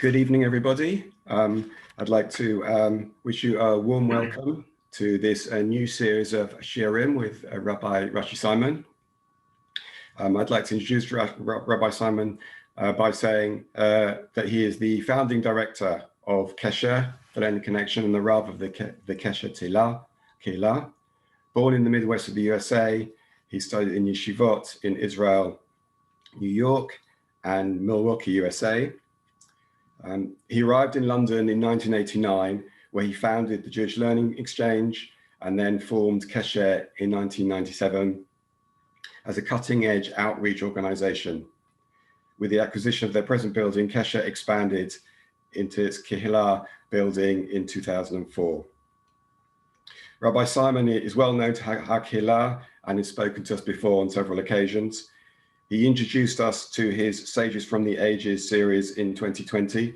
Good evening, everybody. I'd like to wish you a warm welcome to this new series of Shiurim with Rabbi Rashi Simon. I'd like to introduce Rabbi Simon by saying that he is the founding director of Kesher, the Connection, and the Rav of the Kesher Kehillah. Born in the Midwest of the USA, he studied in yeshivot in Israel, New York, and Milwaukee, USA. He arrived in London in 1989, where he founded the Jewish Learning Exchange and then formed Kesher in 1997 as a cutting-edge outreach organization. With the acquisition of their present building, Kesher expanded into its Kehillah building in 2004. Rabbi Simon is well known to HaKehillah and has spoken to us before on several occasions. He introduced us to his Sages from the Ages series in 2020,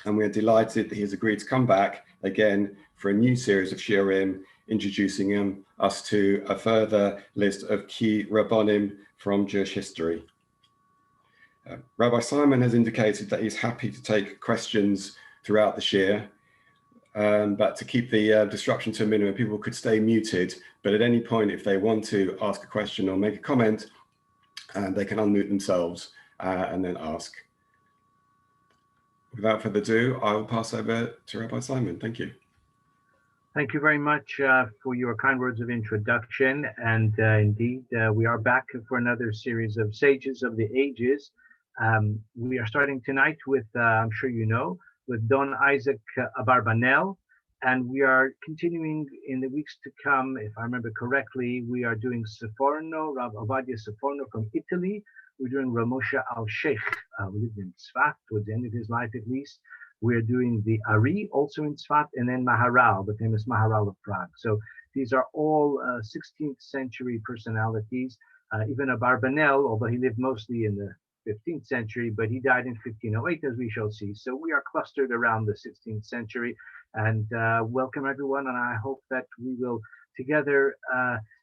and we're delighted that he has agreed to come back again for a new series of Shiurim, introducing us to a further list of key Rabbonim from Jewish history. Rabbi Simon has indicated that he's happy to take questions throughout the Shiur, but to keep the disruption to a minimum, people could stay muted, but at any point, if they want to ask a question or make a comment, they can unmute themselves and then ask. Without further ado, I will pass over to Rabbi Simon. Thank you. Thank you very much for your kind words of introduction. And indeed, we are back for another series of Sages of the Ages. We are starting tonight with, I'm sure you know, with Don Isaac Abarbanel. And we are continuing in the weeks to come. If I remember correctly, we are doing Seforno, Rav Ovadia Seforno from Italy. We're doing Ramosha al-Sheikh, who lived in Tzfat towards the end of his life at least. We're doing the Ari, also in Tzfat, and then Maharal, the famous Maharal of Prague. So these are all 16th century personalities. Even Abarbanel, although he lived mostly in the 15th century, but he died in 1508, as we shall see. So we are clustered around the 16th century. And welcome everyone, and I hope that we will together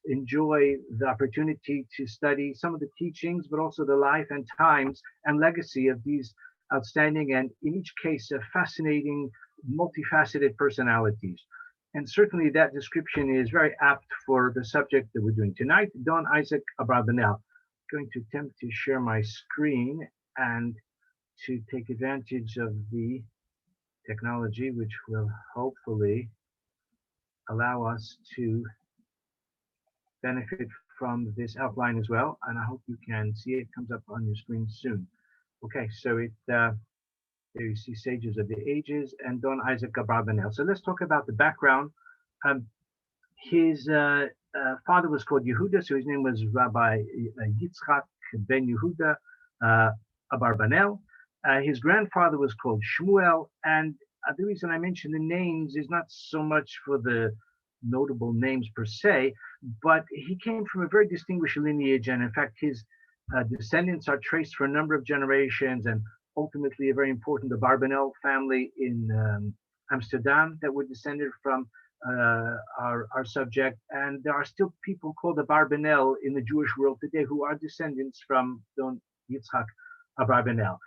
enjoy the opportunity to study some of the teachings, but also the life and times and legacy of these outstanding and, in each case, fascinating, multifaceted personalities. And certainly that description is very apt for the subject that we're doing tonight, Don Isaac Abarbanel. I'm going to attempt to share my screen and to take advantage of the technology, which will hopefully allow us to benefit from this outline as well. And I hope you can see it. Comes up on your screen soon. Okay, so there you see Sages of the Ages and Don Isaac Abarbanel. So let's talk about the background. His father was called Yehuda, so his name was Rabbi Yitzchak ben Yehuda Abarbanel. His grandfather was called Shmuel, and the reason I mention the names is not so much for the notable names per se, but he came from a very distinguished lineage, and in fact his descendants are traced for a number of generations, and ultimately a very important Abarbanel family in Amsterdam that were descended from our subject. And there are still people called Abarbanel in the Jewish world today who are descendants from Don Yitzchak Abarbanel.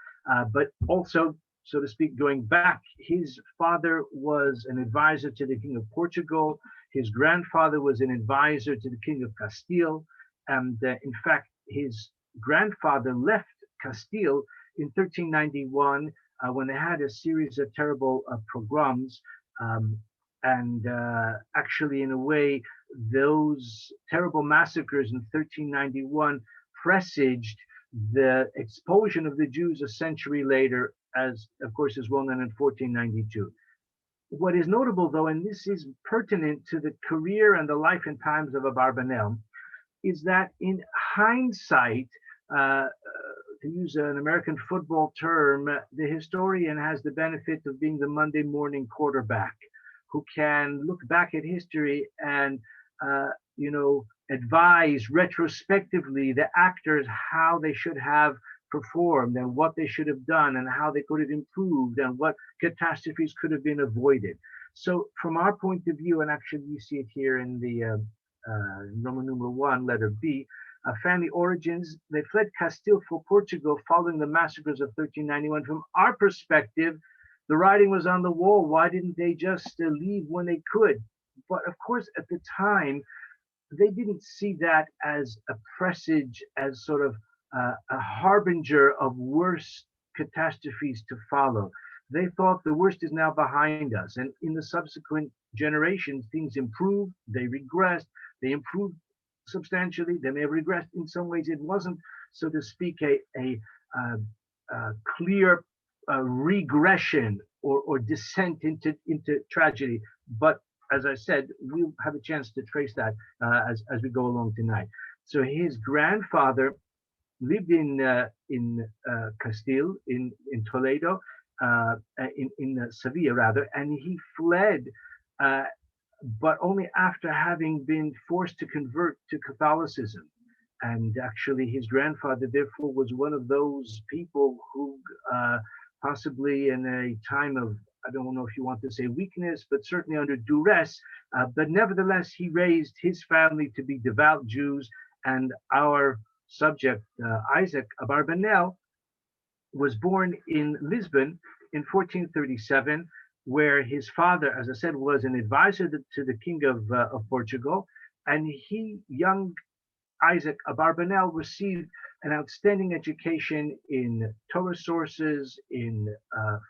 But also, so to speak, going back, his father was an advisor to the King of Portugal. His grandfather was an advisor to the King of Castile. And in fact, his grandfather left Castile in 1391 when they had a series of terrible pogroms. Actually, in a way, those terrible massacres in 1391 presaged the expulsion of the Jews a century later, as of course is well known in 1492. What is notable, though, and this is pertinent to the career and the life and times of Abarbanel, is that in hindsight, to use an American football term, the historian has the benefit of being the Monday morning quarterback who can look back at history and advise retrospectively the actors how they should have performed and what they should have done and how they could have improved and what catastrophes could have been avoided. So from our point of view, and actually you see it here in the Roman numeral 1, letter B, family origins. They fled Castile for Portugal following the massacres of 1391. From our perspective, the writing was on the wall. Why didn't they just leave when they could? But of course, at the time, they didn't see that as a presage, as sort of a harbinger of worse catastrophes to follow. They thought the worst is now behind us. And in the subsequent generations, things improved, they regressed, they improved substantially, they may have regressed. In some ways, it wasn't, so to speak, a clear regression or descent into tragedy. But as I said, we'll have a chance to trace that as we go along tonight. So his grandfather lived in Castile, in Toledo, in Sevilla rather, and he fled, but only after having been forced to convert to Catholicism. And actually, his grandfather, therefore, was one of those people who possibly in a time of, I don't know if you want to say weakness, but certainly under duress, but nevertheless, he raised his family to be devout Jews. And our subject, Isaac Abarbanel, was born in Lisbon in 1437, where his father, as I said, was an advisor to the king of Portugal. And he, young Isaac Abarbanel, received an outstanding education in Torah sources, in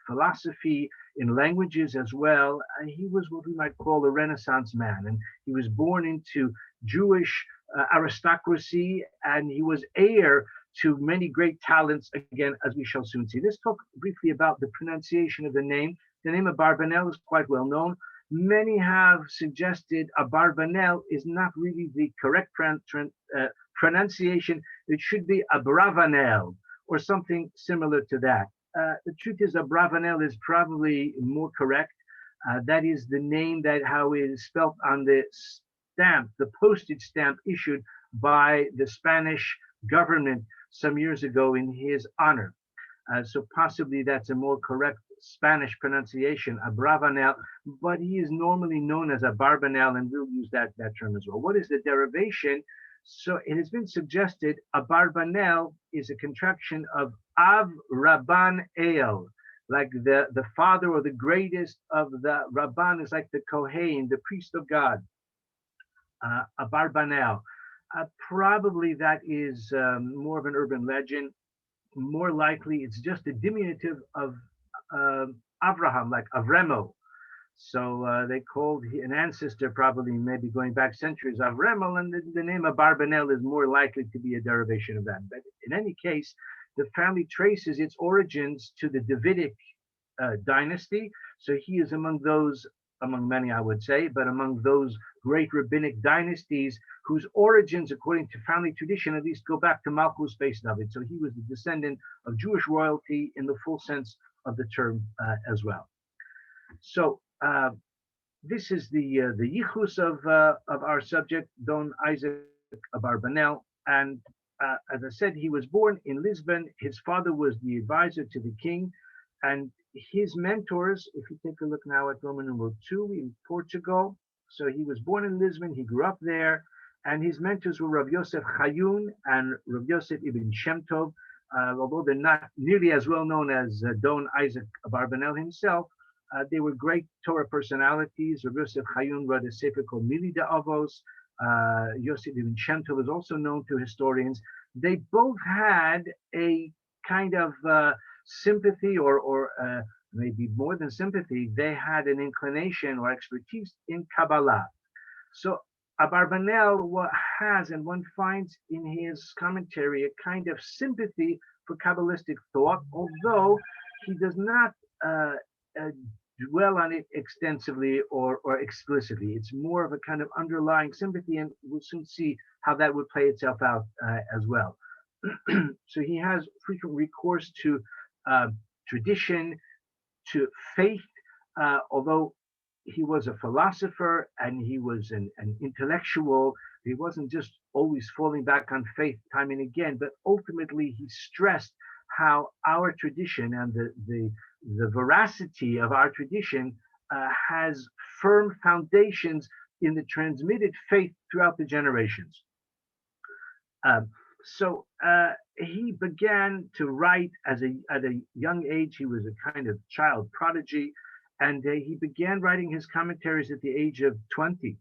philosophy, in languages as well. And he was what we might call a Renaissance man. And he was born into Jewish aristocracy, and he was heir to many great talents, again, as we shall soon see. Let's talk briefly about the pronunciation of the name. The name Abarbanel is quite well known. Many have suggested Abarbanel is not really the correct pronunciation. It should be Abravanel or something similar to that. The truth is, Abravanel is probably more correct. That is the name that how it is spelled on the stamp, the postage stamp issued by the Spanish government some years ago in his honor. So possibly that's a more correct Spanish pronunciation, Abravanel, but he is normally known as Abarbanel, and we'll use that term as well. What is the derivation? So it has been suggested Abarbanel is a contraction of Av Rabban El, like the father or the greatest of the Rabban is like the Kohen, the priest of God. Abarbanel. Probably that is more of an urban legend. More likely, it's just a diminutive of Avraham, like Avremo. So they called an ancestor, probably maybe going back centuries, Avremel, and the name Abarbanel is more likely to be a derivation of that. But in any case, the family traces its origins to the Davidic dynasty. So he is among those, among many, I would say, but among those great rabbinic dynasties whose origins, according to family tradition, at least go back to Malchus Beis David. So he was the descendant of Jewish royalty in the full sense of the term as well. So this is the yichus of our subject, Don Isaac Abarbanel, and as I said, he was born in Lisbon. His father was the advisor to the king, and his mentors, if you take a look now at Roman numeral 2 in Portugal. So he was born in Lisbon, he grew up there, and his mentors were Rav Yosef Chayun and Rav Yosef Ibn Shem Tov. Although they're not nearly as well known as Don Isaac Abarbanel himself, they were great Torah personalities. Rav Yosef Chayun wrote a sefer called Mili de Avos. Yosef Ibn Shem Tov is also known to historians. They both had a kind of sympathy or maybe more than sympathy, they had an inclination or expertise in Kabbalah. So Abarbanel has, and one finds in his commentary, a kind of sympathy for Kabbalistic thought, although he does not dwell on it extensively or explicitly. It's more of a kind of underlying sympathy, and we'll soon see how that would play itself out as well. So he has frequent recourse to tradition, to faith, although he was a philosopher and he was an intellectual. He wasn't just always falling back on faith time and again, but ultimately he stressed how our tradition and the veracity of our tradition has firm foundations in the transmitted faith throughout the generations. Um, so he began to write at a young age. He was a kind of child prodigy, and he began writing his commentaries at the age of 20.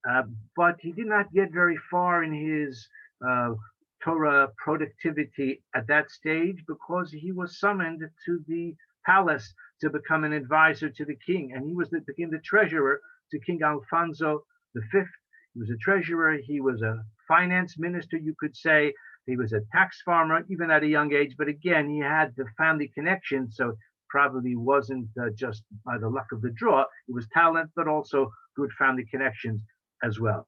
Uh, but he did not get very far in his uh, Torah productivity at that stage because he was summoned to the palace to become an advisor to the king, and became the treasurer to King Alfonso V. He was a treasurer. He was a finance minister, you could say. He was a tax farmer, even at a young age. But again, he had the family connection, so probably wasn't just by the luck of the draw. It was talent, but also good family connections as well.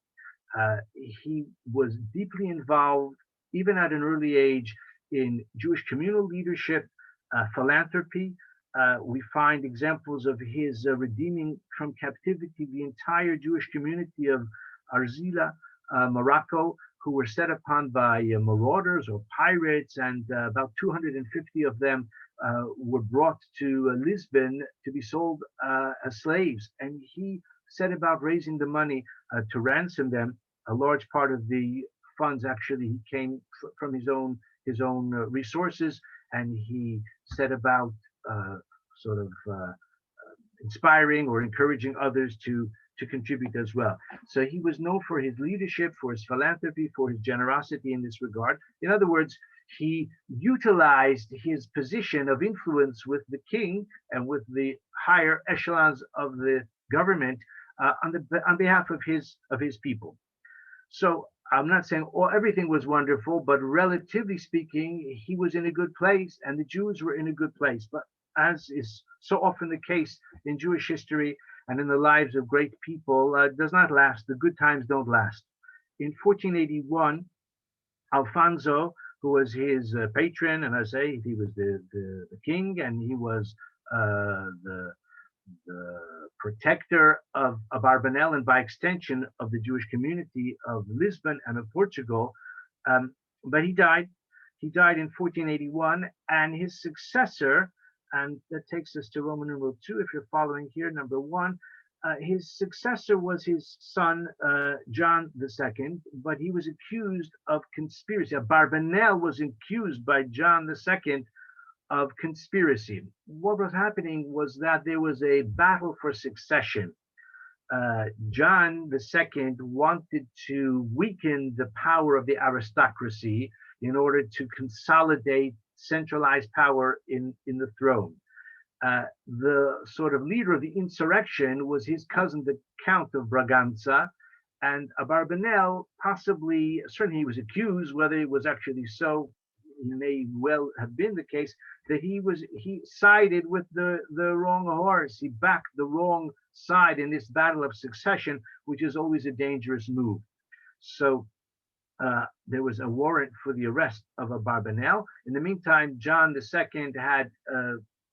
He was deeply involved, even at an early age, in Jewish communal leadership, philanthropy. We find examples of his redeeming from captivity the entire Jewish community of Arzila, Morocco, who were set upon by marauders or pirates, and about 250 of them were brought to Lisbon to be sold as slaves. And he set about raising the money to ransom them. A large part of the funds actually came from his own resources, and he set about sort of inspiring or encouraging others to contribute as well. So he was known for his leadership, for his philanthropy, for his generosity in this regard. In other words, he utilized his position of influence with the king and with the higher echelons of the government on behalf of his people. So I'm not saying everything was wonderful, but relatively speaking, he was in a good place, and the Jews were in a good place. But as is so often the case in Jewish history and in the lives of great people, does not last. The good times don't last. In 1481, Alfonso, who was his patron, and I say he was the king, and he was the protector of Abarbanel, and by extension of the Jewish community of Lisbon and of Portugal. But he died. He died in 1481, and his successor, and that takes us to Roman numeral 2, if you're following here, number 1. His successor was his son, John II, but he was accused of conspiracy. Abarbanel was accused by John II of conspiracy. What was happening was that there was a battle for succession. John II wanted to weaken the power of the aristocracy in order to consolidate centralized power in the throne. The sort of leader of the insurrection was his cousin, the Count of Braganza, and Abarbanel possibly, certainly he was accused, whether it was actually so, it may well have been the case, that he sided with the wrong horse. He backed the wrong side in this battle of succession, which is always a dangerous move. So there was a warrant for the arrest of Abarbanel. In the meantime, John II had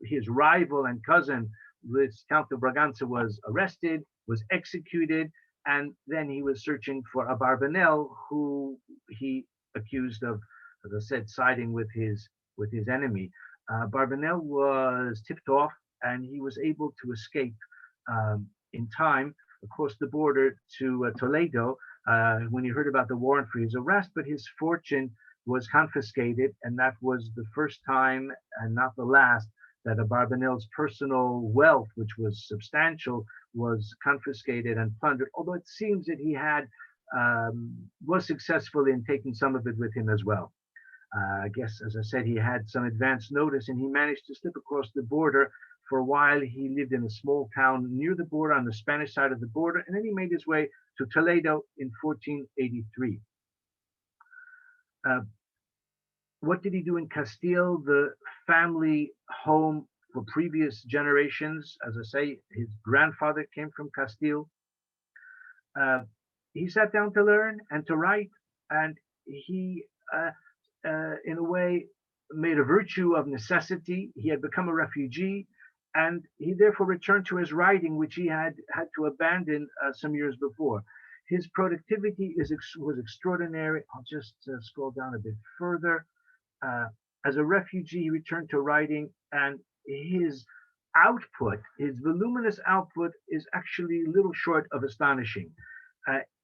his rival and cousin, this Count of Braganza, was arrested, was executed, and then he was searching for Abarbanel, who he accused of, as I said, siding with his enemy. Abarbanel was tipped off, and he was able to escape in time across the border to Toledo when he heard about the warrant for his arrest, but his fortune was confiscated, and that was the first time, and not the last, that Abarbanel's personal wealth, which was substantial, was confiscated and plundered, although it seems that he was successful in taking some of it with him as well. I guess, as I said, he had some advance notice, and he managed to slip across the border. For a while, he lived in a small town near the border, on the Spanish side of the border, and then he made his way to Toledo in 1483. What did he do in Castile, the family home for previous generations? As I say, his grandfather came from Castile. He sat down to learn and to write, and he, in a way, made a virtue of necessity. He had become a refugee, and he therefore returned to his writing, which he had to abandon some years before. His productivity was extraordinary. I'll just scroll down a bit further. As a refugee, he returned to writing, and his output, his voluminous output, is actually little short of astonishing.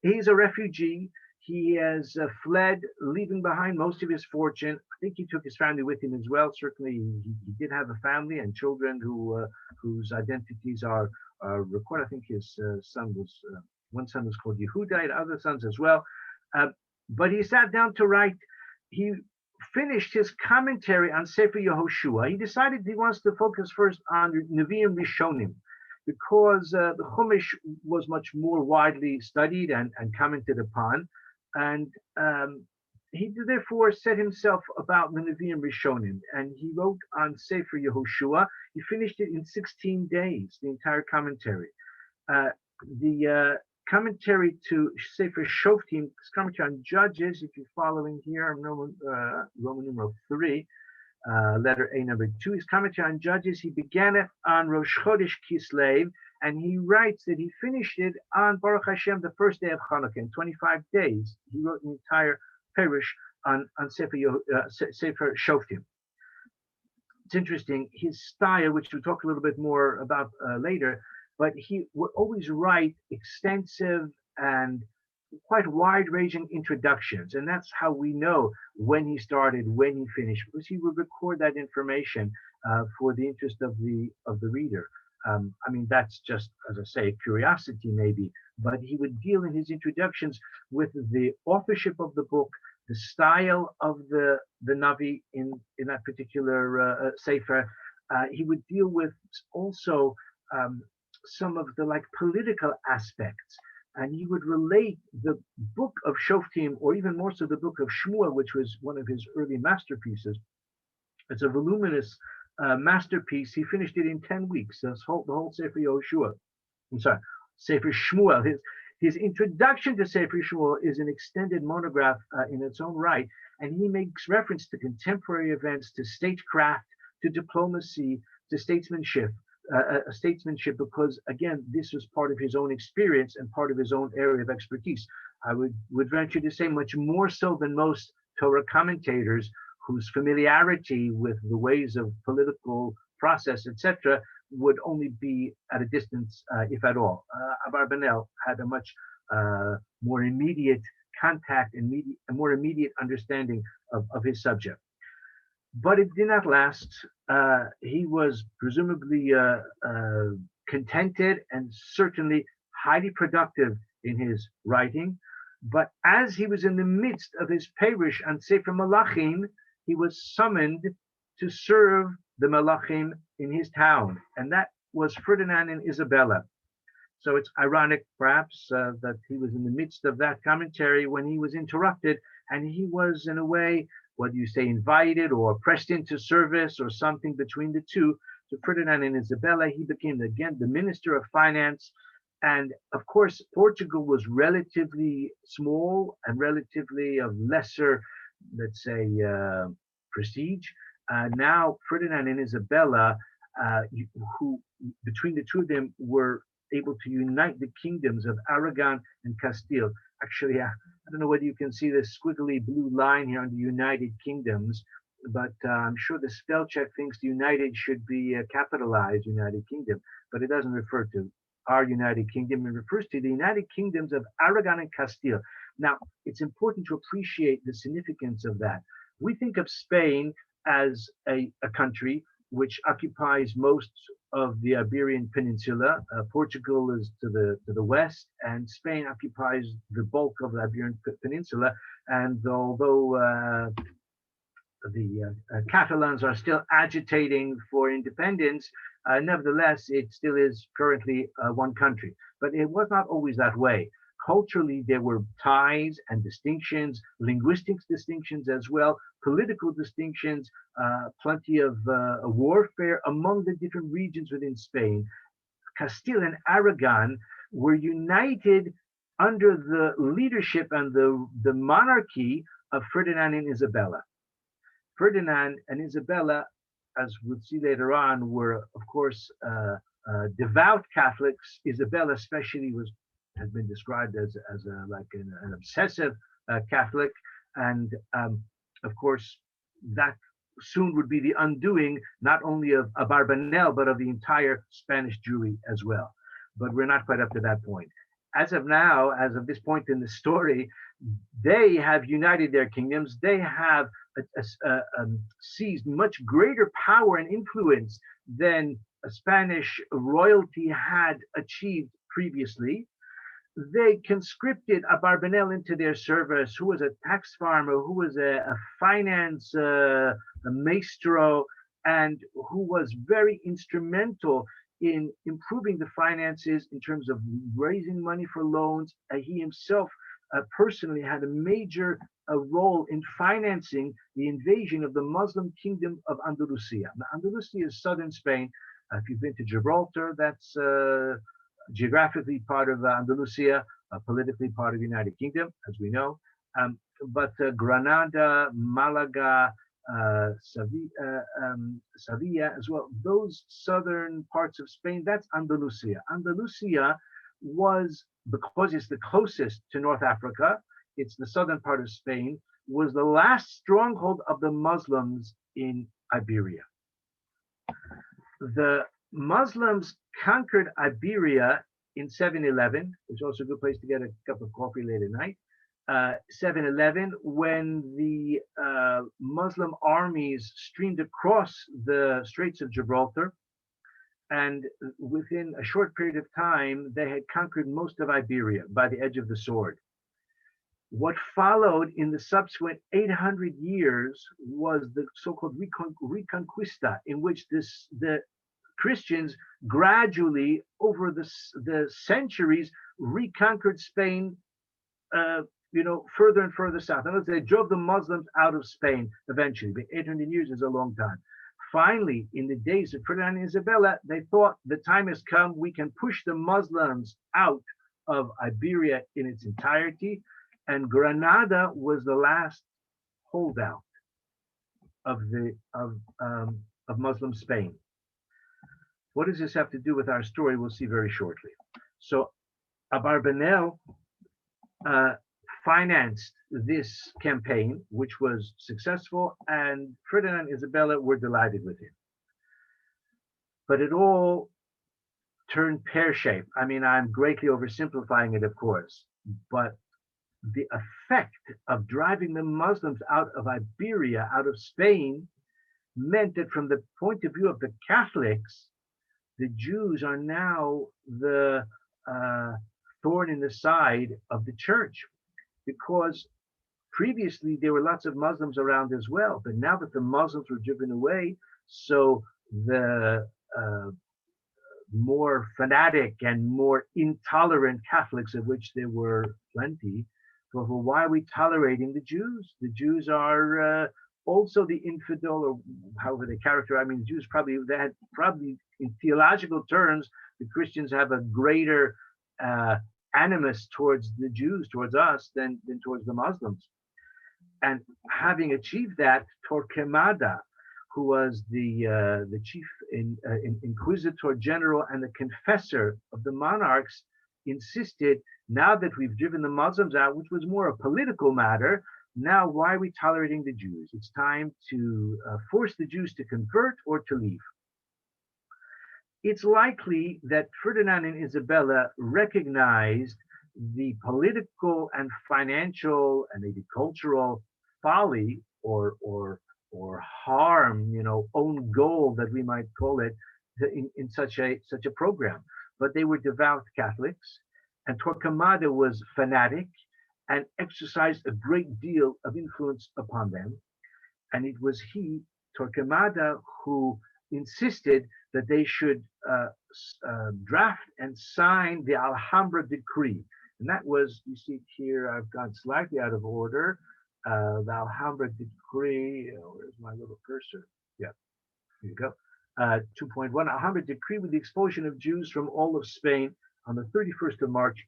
He's a refugee. He has fled, leaving behind most of his fortune. I think he took his family with him as well. Certainly, he did have a family and children whose identities are recorded. I think his son was one son was called Yehuda, and other sons as well. But he sat down to write. He finished his commentary on Sefer Yehoshua. He decided he wants to focus first on Nevi'im Rishonim, because the Chumash was much more widely studied and commented upon. And he therefore set himself about the Nevi'im Rishonim, and he wrote on Sefer Yehoshua. He finished it in 16 days, the entire commentary. The commentary to Sefer Shoftim, commentary on Judges, if you're following here, Roman numeral 3, letter A number 2, his commentary on Judges, he began it on Rosh Chodesh Kislev, and he writes that he finished it on Baruch Hashem, the first day of Hanukkah, in 25 days. He wrote an entire parish on Sefer Shoftim. It's interesting, his style, which we'll talk a little bit more about later, but he would always write extensive and quite wide-ranging introductions, and that's how we know when he started, when he finished, because he would record that information for the interest of the reader. I mean, that's just, as I say, curiosity maybe, but he would deal in his introductions with the authorship of the book, the style of the Navi in that particular sefer. He would deal with also some of the political aspects, and he would relate the book of Shoftim, or even more so the book of Shmuel, which was one of his early masterpieces. It's a voluminous masterpiece. He finished it in 10 weeks. The whole Sefer Yehoshua. I'm sorry, Sefer Shmuel. His introduction to Sefer Shmuel is an extended monograph in its own right, and he makes reference to contemporary events, to statecraft, to diplomacy, to statesmanship, because again, this was part of his own experience and part of his own area of expertise. I would venture to say much more so than most Torah commentators, whose familiarity with the ways of political process, etc., would only be at a distance, if at all. Abarbanel had a much more immediate contact and a more immediate understanding of his subject. But it did not last. He was presumably contented and certainly highly productive in his writing. But as he was in the midst of his parish on Sefer Malachim, he was summoned to serve the Malachim in his town, and that was Ferdinand and Isabella. So it's ironic, perhaps, that he was in the midst of that commentary when he was interrupted, and he was, in a way, what do you say, invited or pressed into service or something between the two. To Ferdinand and Isabella, he became again the Minister of Finance. And of course, Portugal was relatively small and relatively of lesser, let's say, prestige. Now, Ferdinand and Isabella, who between the two of them were able to unite the kingdoms of Aragon and Castile. Actually, I don't know whether you can see this squiggly blue line here on the United Kingdoms, but I'm sure the spell check thinks the United should be capitalized United Kingdom, but it doesn't refer to our United Kingdom. It refers to the United Kingdoms of Aragon and Castile. Now, it's important to appreciate the significance of that. We think of Spain as a country which occupies most of the Iberian Peninsula. Portugal is to the west, and Spain occupies the bulk of the Iberian Peninsula. And although the Catalans are still agitating for independence, nevertheless, it still is currently one country. But it was not always that way. Culturally, there were ties and distinctions, linguistic distinctions as well, political distinctions, plenty of warfare among the different regions within Spain. Castile and Aragon were united under the leadership and the monarchy of Ferdinand and Isabella. Ferdinand and Isabella, as we'll see later on, were, of course, devout Catholics. Isabella especially has been described as an obsessive Catholic, and of course that soon would be the undoing not only of Abarbanel but of the entire Spanish Jewry as well. But we're not quite up to that point. As of now, as of this point in the story, they have united their kingdoms. They have seized much greater power and influence than Spanish royalty had achieved previously. They conscripted Abarbanel into their service, who was a tax farmer, who was a finance a maestro, and who was very instrumental in improving the finances in terms of raising money for loans. He himself personally had a major role in financing the invasion of the Muslim kingdom of Andalusia. Now, Andalusia is southern Spain. If you've been to Gibraltar, that's geographically part of Andalusia, politically part of the United Kingdom, as we know. But Granada, Malaga, Sevilla as well, those southern parts of Spain, that's Andalusia. Andalusia was, because it's the closest to North Africa, it's the southern part of Spain, was the last stronghold of the Muslims in Iberia. The Muslims conquered Iberia in 711, which is also a good place to get a cup of coffee late at night. 711, when the Muslim armies streamed across the Straits of Gibraltar, and within a short period of time, they had conquered most of Iberia by the edge of the sword. What followed in the subsequent 800 years was the so-called Reconquista, in which the Christians gradually, over the centuries, reconquered Spain, further and further south. In other words, they drove the Muslims out of Spain eventually. But 800 years is a long time. Finally, in the days of Ferdinand and Isabella, they thought the time has come, we can push the Muslims out of Iberia in its entirety. And Granada was the last holdout of Muslim Spain. What does this have to do with our story? We'll see very shortly. So Abarbanel financed this campaign, which was successful, and Ferdinand and Isabella were delighted with him. But it all turned pear-shaped. I mean, I'm greatly oversimplifying it, of course, but the effect of driving the Muslims out of Iberia, out of Spain, meant that from the point of view of the Catholics, the Jews are now the thorn in the side of the church, because previously there were lots of Muslims around as well, but now that the Muslims were driven away, so the more fanatic and more intolerant Catholics, of which there were plenty, well, why are we tolerating the Jews? The Jews are also the infidel, or however they characterize. I mean, the Jews probably in theological terms, the Christians have a greater animus towards the Jews, towards us, than towards the Muslims. And having achieved that, Torquemada, who was the chief inquisitor general and the confessor of the monarchs, insisted, now that we've driven the Muslims out, which was more a political matter, now why are we tolerating the Jews? It's time to force the Jews to convert or to leave. It's likely that Ferdinand and Isabella recognized the political and financial and maybe cultural folly or harm, own goal that we might call it, in such a program. But they were devout Catholics, and Torquemada was fanatic and exercised a great deal of influence upon them. And it was he, Torquemada, who insisted that they should draft and sign the Alhambra Decree. And that was, you see here, I've gone slightly out of order. The Alhambra Decree, where's my little cursor? Yeah, here you go. 2.1, Alhambra Decree with the expulsion of Jews from all of Spain on the 31st of March,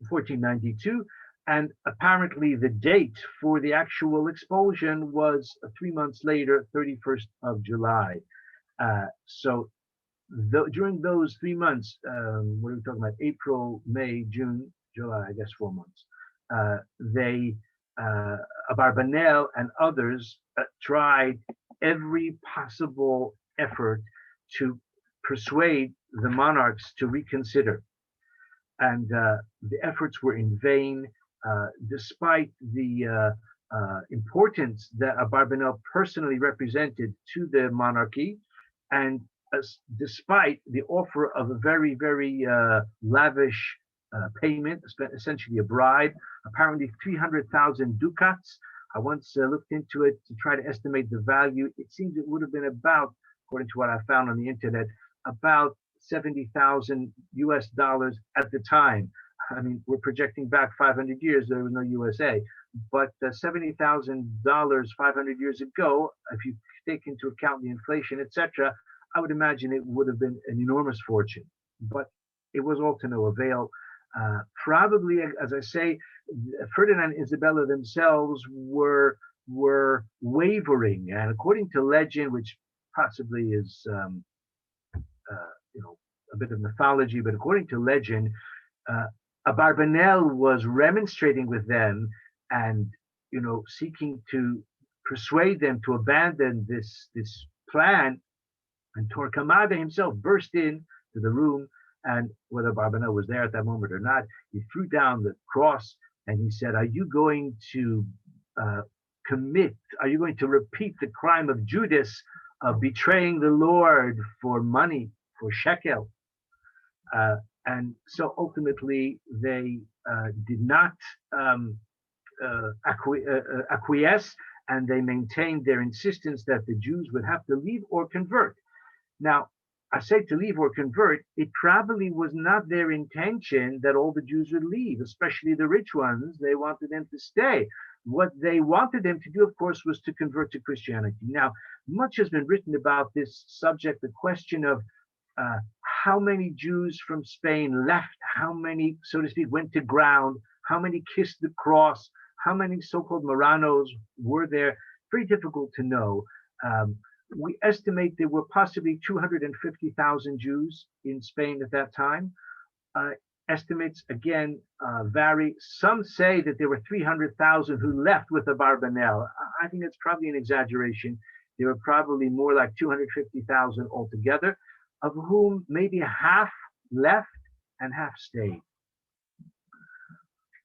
1492. And apparently the date for the actual expulsion was 3 months later, 31st of July. So during those 3 months, what are we talking about? April, May, June, July, I guess 4 months. Abarbanel and others tried every possible effort to persuade the monarchs to reconsider. And the efforts were in vain. despite the importance that Abarbanel personally represented to the monarchy, and despite the offer of a very, very lavish payment, essentially a bribe, apparently 300,000 ducats. I once looked into it to try to estimate the value. It seems it would have been about, according to what I found on the internet, about $70,000 US at the time. I mean, we're projecting back 500 years, there was no USA, but $70,000 500 years ago, if you take into account the inflation, etc., I would imagine it would have been an enormous fortune, but it was all to no avail. Probably, as I say, Ferdinand and Isabella themselves were wavering, and according to legend, which possibly is a bit of mythology, but according to legend, Abarbanel was remonstrating with them and seeking to persuade them to abandon this plan. And Torquemada himself burst in to the room, and whether Abarbanel was there at that moment or not, he threw down the cross and he said, "Are you going to are you going to repeat the crime of Judas of betraying the Lord for money, for shekel?" And so ultimately they did not acquiesce, and they maintained their insistence that the Jews would have to leave or convert. Now, I say to leave or convert, it probably was not their intention that all the Jews would leave, especially the rich ones. They wanted them to stay. What they wanted them to do, of course, was to convert to Christianity. Now, much has been written about this subject, the question of how many Jews from Spain left, how many, so to speak, went to ground, how many kissed the cross, how many so-called Marranos were there. Very difficult to know. We estimate there were possibly 250,000 Jews in Spain at that time. Estimates, again, vary. Some say that there were 300,000 who left with Abarbanel. I think it's probably an exaggeration. There were probably more like 250,000 altogether, of whom maybe half left and half stayed.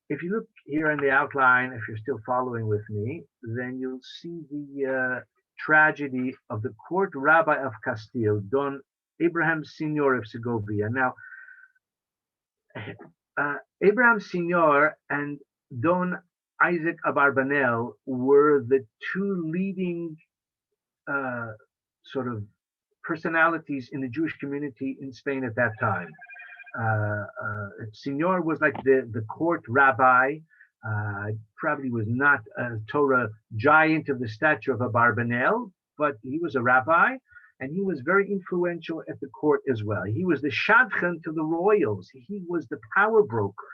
If you look here in the outline, if you're still following with me, then you'll see the tragedy of the court rabbi of Castile, Don Abraham Signor of Segovia. Now, Abraham Signor and Don Isaac Abarbanel were the two leading sort of personalities in the Jewish community in Spain at that time. Signor was like the court rabbi. Probably was not a Torah giant of the stature of Abarbanel, but he was a rabbi, and he was very influential at the court as well. He was the shadchan to the royals. He was the power broker.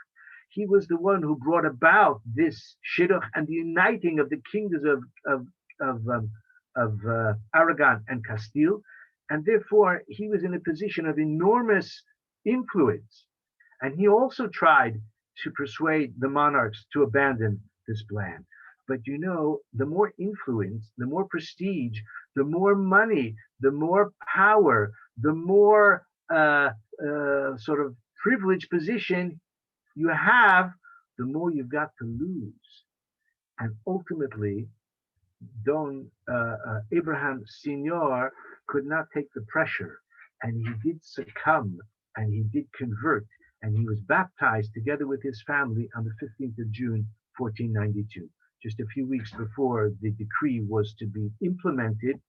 He was the one who brought about this shidduch and the uniting of the kingdoms of Aragon and Castile, and therefore he was in a position of enormous influence. And he also tried to persuade the monarchs to abandon this plan. But the more influence, the more prestige, the more money, the more power, the more sort of privileged position you have, the more you've got to lose. And ultimately, Don Abraham Signor could not take the pressure, and he did succumb, and he did convert, and he was baptized together with his family on the 15th of June, 1492, just a few weeks before the decree was to be implemented.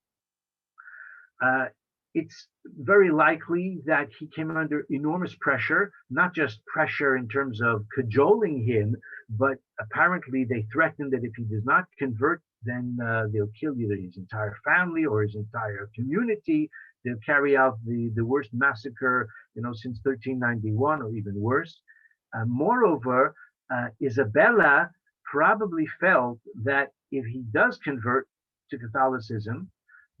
It's very likely that he came under enormous pressure, not just pressure in terms of cajoling him, but apparently they threatened that if he does not convert, then they'll kill either his entire family or his entire community. They'll carry out the worst massacre, since 1391 or even worse. Moreover, Isabella probably felt that if he does convert to Catholicism,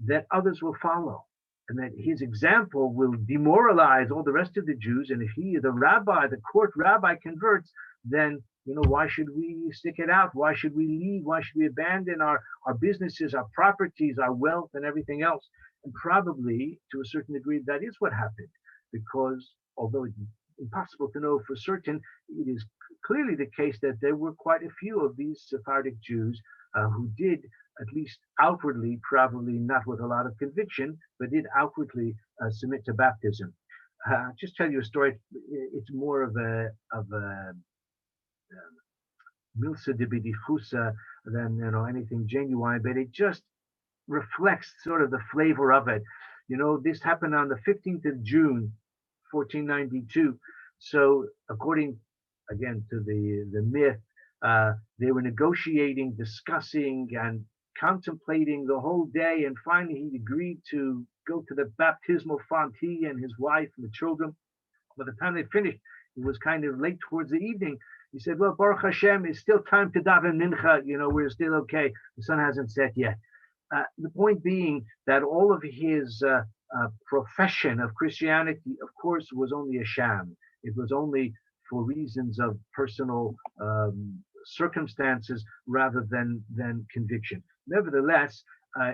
that others will follow, and that his example will demoralize all the rest of the Jews. And if he, the rabbi, the court rabbi, converts, then why should we stick it out? Why should we leave? Why should we abandon our businesses, our properties, our wealth, and everything else? And probably, to a certain degree, that is what happened, because although impossible to know for certain. It is clearly the case that there were quite a few of these Sephardic Jews who did, at least outwardly, probably not with a lot of conviction, but did outwardly submit to baptism. Just tell you a story. It's more of a milsa de bidichusa than anything genuine, but it just reflects sort of the flavor of it. This happened on the 15th of June, 1492. So according, again, to the myth, they were negotiating, discussing, and contemplating the whole day, and finally he agreed to go to the baptismal font, he and his wife and the children. By the time they finished, it was kind of late towards the evening. He said, well, Baruch Hashem, it's still time to daven mincha, we're still okay. The sun hasn't set yet. The point being that all of his profession of Christianity, of course, was only a sham. It was only for reasons of personal circumstances rather than conviction. Nevertheless,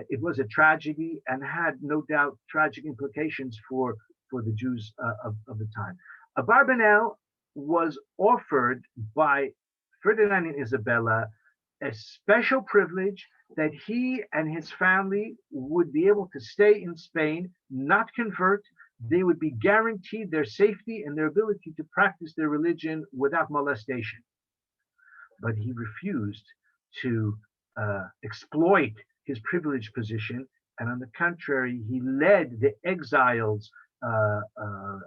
it was a tragedy and had no doubt tragic implications for the Jews of the time. Abarbanel was offered by Ferdinand and Isabella a special privilege that he and his family would be able to stay in Spain, not convert. They would be guaranteed their safety and their ability to practice their religion without molestation. But he refused to exploit his privileged position, and on the contrary, he led the exiles on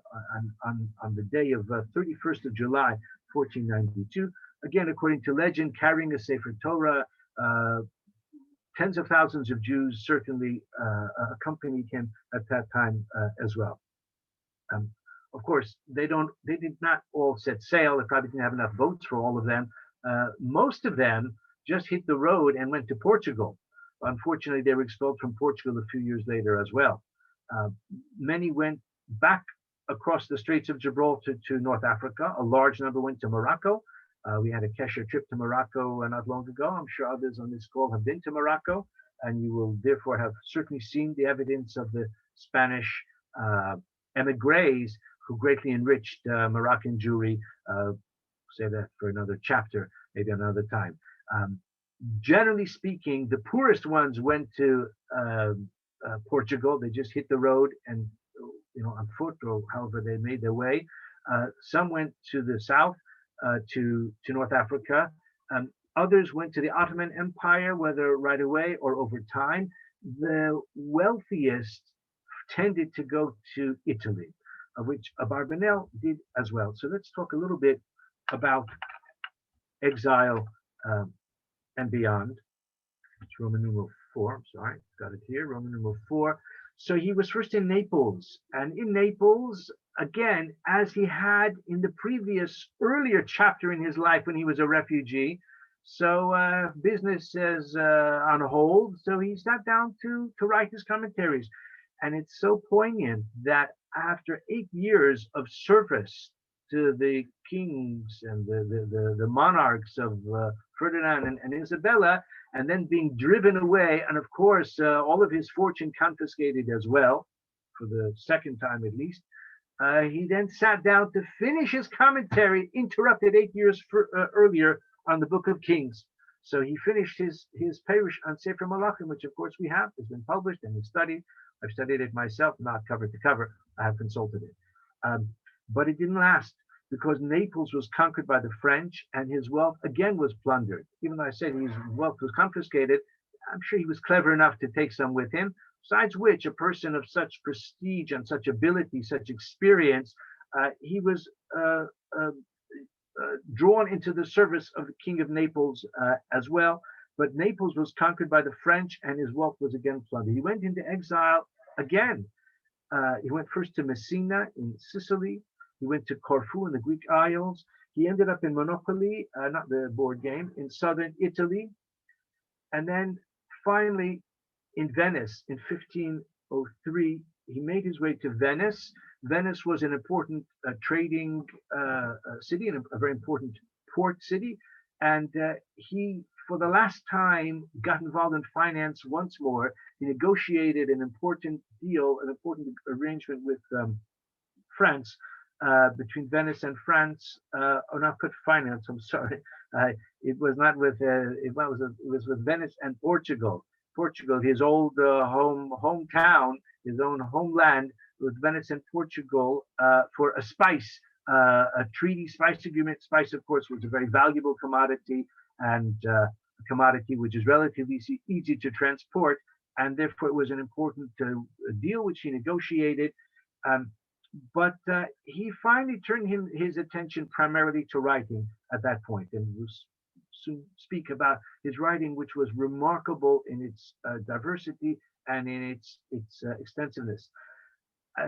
the day of 31st of July, 1492. Again, according to legend, carrying a Sefer Torah. Tens of thousands of Jews certainly accompanied him at that time as well. Of course, they did not all set sail. They probably didn't have enough boats for all of them. Most of them just hit the road and went to Portugal. Unfortunately, they were expelled from Portugal a few years later as well. Many went back across the Straits of Gibraltar to North Africa. A large number went to Morocco. We had a Kesher trip to Morocco not long ago. I'm sure others on this call have been to Morocco, and you will therefore have certainly seen the evidence of the Spanish emigres who greatly enriched Moroccan Jewry. Say that for another chapter, maybe another time. Generally speaking, the poorest ones went to Portugal. They just hit the road and, on foot or however they made their way. Some went to the south, to North Africa. Others went to the Ottoman Empire, whether right away or over time. The wealthiest tended to go to Italy, which Abarbanel did as well. So let's talk a little bit about exile and beyond. It's Roman numeral 4. I'm sorry, got it here. Roman numeral 4. So he was first in Naples, and in Naples, again, as he had in the previous earlier chapter in his life when he was a refugee. So business is on hold. So he sat down to write his commentaries. And it's so poignant that after 8 years of service to the kings and the monarchs of Ferdinand and Isabella, and then being driven away, and of course, all of his fortune confiscated as well, for the second time at least, he then sat down to finish his commentary, interrupted 8 years earlier on the Book of Kings. So he finished his Perush on Sefer Malachim, which of course we have. It's been published and we studied. I've studied it myself, not cover to cover. I have consulted it. But it didn't last, because Naples was conquered by the French and his wealth again was plundered. Even though I said his wealth was confiscated, I'm sure he was clever enough to take some with him. Besides which, a person of such prestige and such ability, such experience, he was drawn into the service of the King of Naples as well. But Naples was conquered by the French and his wealth was again plundered. He went into exile again. He went first to Messina in Sicily. He went to Corfu in the Greek Isles. He ended up in Monopoly, not the board game, in southern Italy. And then finally in Venice in 1503, he made his way to Venice. Venice was an important trading city and a very important port city. And he, for the last time, got involved in finance once more. He negotiated an important deal, an important arrangement with France, between Venice and France, or not put finance, I'm sorry. It was not with, it was with Venice and Portugal. Portugal, his old hometown, his own homeland, with Venice and Portugal for a spice, a treaty spice agreement. Spice, of course, was a very valuable commodity, and a commodity which is relatively easy to transport, and therefore it was an important deal which he negotiated. But he finally turned his attention primarily to writing at that point, and we'll soon speak about his writing, which was remarkable in its diversity and in its extensiveness.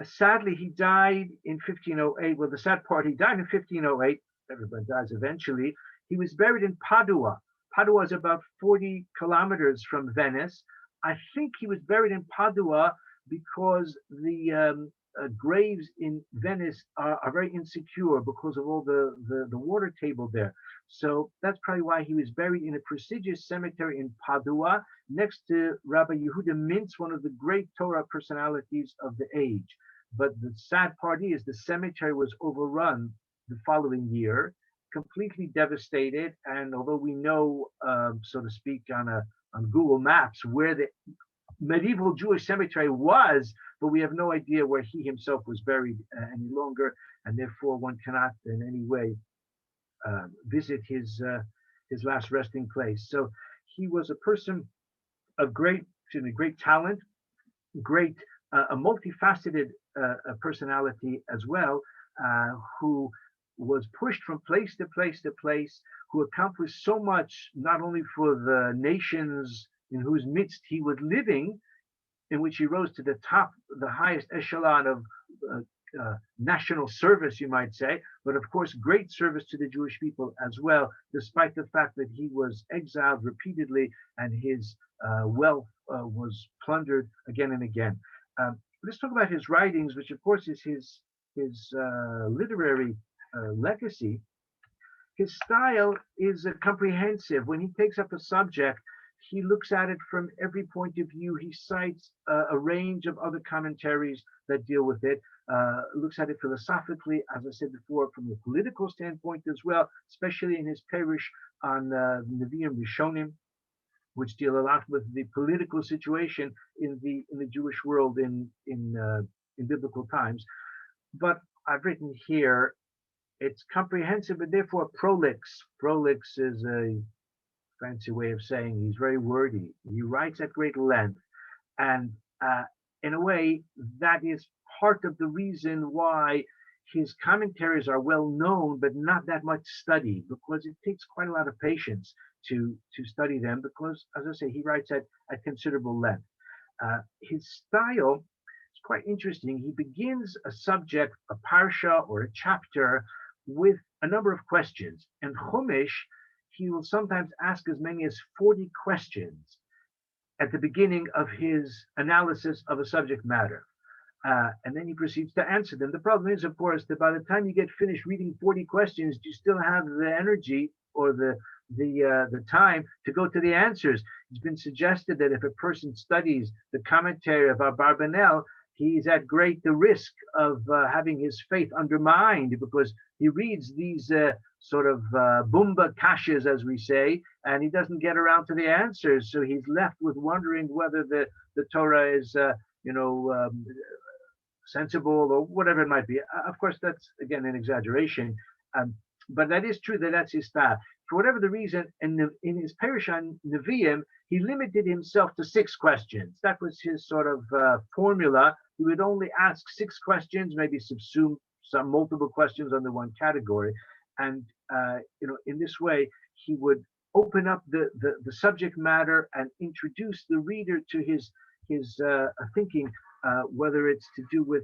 Sadly, he died in 1508. Well, the sad part, he died in 1508. Everybody dies eventually. He was buried in Padua. Padua is about 40 kilometers from Venice. I think he was buried in Padua because the graves in Venice are very insecure because of all the water table there. So that's probably why he was buried in a prestigious cemetery in Padua next to Rabbi Yehuda Mintz, one of the great Torah personalities of the age. But the sad part is the cemetery was overrun the following year, completely devastated. And although we know, so to speak, on Google Maps where the medieval Jewish cemetery was, but we have no idea where he himself was buried any longer, and therefore one cannot in any way visit his last resting place. So he was a person of great talent, great a multifaceted personality as well, who was pushed from place to place to place, who accomplished so much not only for the nations in whose midst he was living, in which he rose to the top, the highest echelon of national service, you might say, but of course, great service to the Jewish people as well, despite the fact that he was exiled repeatedly and his wealth was plundered again and again. Let's talk about his writings, which of course is his literary legacy. His style is comprehensive. When he takes up a subject, he looks at it from every point of view. He cites a range of other commentaries that deal with it, looks at it philosophically, as I said before, from the political standpoint as well, especially in his parish on Nevi'im Rishonim, which deal a lot with the political situation in the Jewish world in biblical times. But I've written here, it's comprehensive and therefore prolix. Prolix is a fancy way of saying he's very wordy. He writes at great length, and in a way that is part of the reason why his commentaries are well known but not that much studied, because it takes quite a lot of patience to study them, because as I say, he writes at considerable length. His style is quite interesting. He begins a subject, a parsha or a chapter, with a number of questions, and Chumash, he will sometimes ask as many as 40 questions at the beginning of his analysis of a subject matter. And then he proceeds to answer them. The problem is, of course, that by the time you get finished reading 40 questions, you still have the energy or the time to go to the answers. It's been suggested that if a person studies the commentary of Abarbanel, he's at great risk of having his faith undermined, because he reads these sort of bumba kashas, as we say, and he doesn't get around to the answers. So he's left with wondering whether the Torah is, sensible or whatever it might be. Of course, that's, again, an exaggeration. But that is true, that's his style. For whatever the reason, in his parish on Nevi'im, he limited himself to 6 questions. That was his sort of formula. He would only ask 6 questions, maybe subsume some multiple questions under one category. And, in this way, he would open up the subject matter and introduce the reader to his thinking, whether it's to do with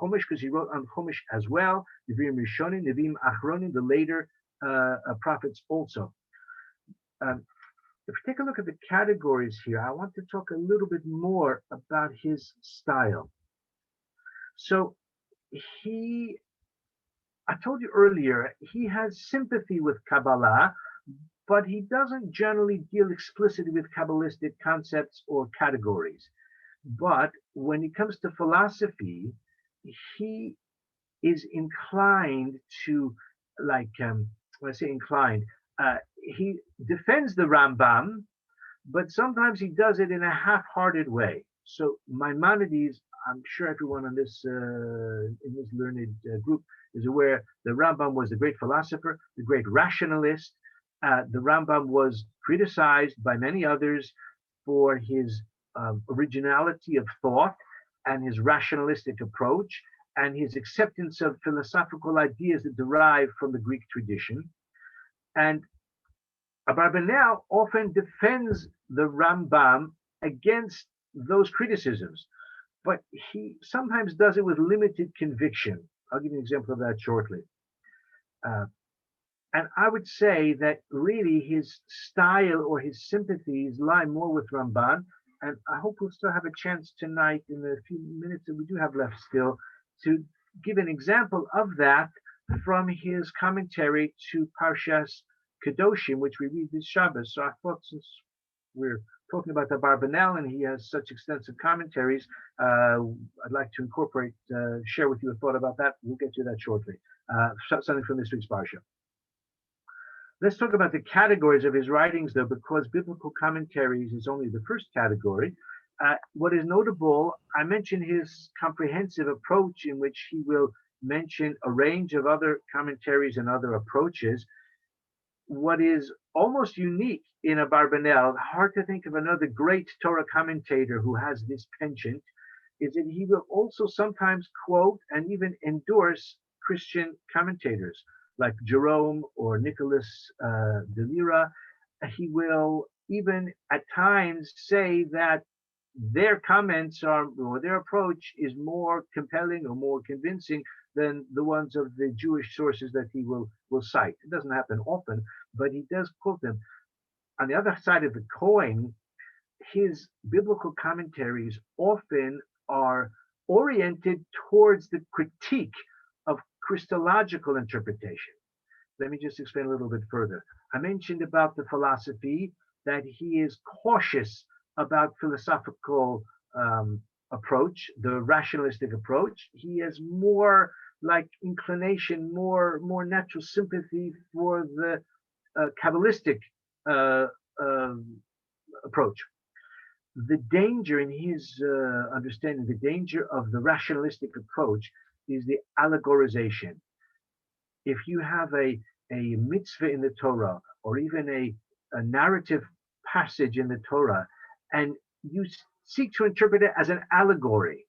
Chumash, because he wrote on Chumash as well, Nevi'im Rishonim, Nevi'im Achronim, the later prophets also. If we take a look at the categories here, I want to talk a little bit more about his style. So I told you earlier, he has sympathy with Kabbalah, but he doesn't generally deal explicitly with Kabbalistic concepts or categories. But when it comes to philosophy, he is inclined to, like, when I say inclined, he defends the Rambam, but sometimes he does it in a half-hearted way. So Maimonides, I'm sure everyone on this in this learned group is aware, the Rambam was the great philosopher, the great rationalist. The Rambam was criticized by many others for his originality of thought and his rationalistic approach and his acceptance of philosophical ideas that derive from the Greek tradition. And Abarbanel often defends the Rambam against those criticisms, but he sometimes does it with limited conviction. I'll give you an example of that shortly. And I would say that really his style or his sympathies lie more with Ramban. And I hope we'll still have a chance tonight in the few minutes that we do have left still to give an example of that from his commentary to Parshas Kedoshim, which we read this Shabbos. So I thought, since we're talking about Abarbanel and he has such extensive commentaries, I'd like to incorporate, share with you a thought about that. We'll get to that shortly. Something from this week's Parsha. Let's talk about the categories of his writings, though, because biblical commentaries is only the first category. What is notable, I mentioned his comprehensive approach in which he will mention a range of other commentaries and other approaches. What is almost unique in Abarbanel, hard to think of another great Torah commentator who has this penchant, is that he will also sometimes quote and even endorse Christian commentators like Jerome or Nicholas de Lyra. He will even at times say that their comments are, or their approach is more compelling or more convincing than the ones of the Jewish sources that he will cite. It doesn't happen often, but he does quote them. On the other side of the coin, his biblical commentaries often are oriented towards the critique of Christological interpretation. Let me just explain a little bit further. I mentioned about the philosophy that he is cautious about philosophical approach, the rationalistic approach. He has more like inclination, more natural sympathy for the Kabbalistic approach. The danger in his understanding, the danger of the rationalistic approach is the allegorization. If you have a mitzvah in the Torah or even a narrative passage in the Torah, and you seek to interpret it as an allegory,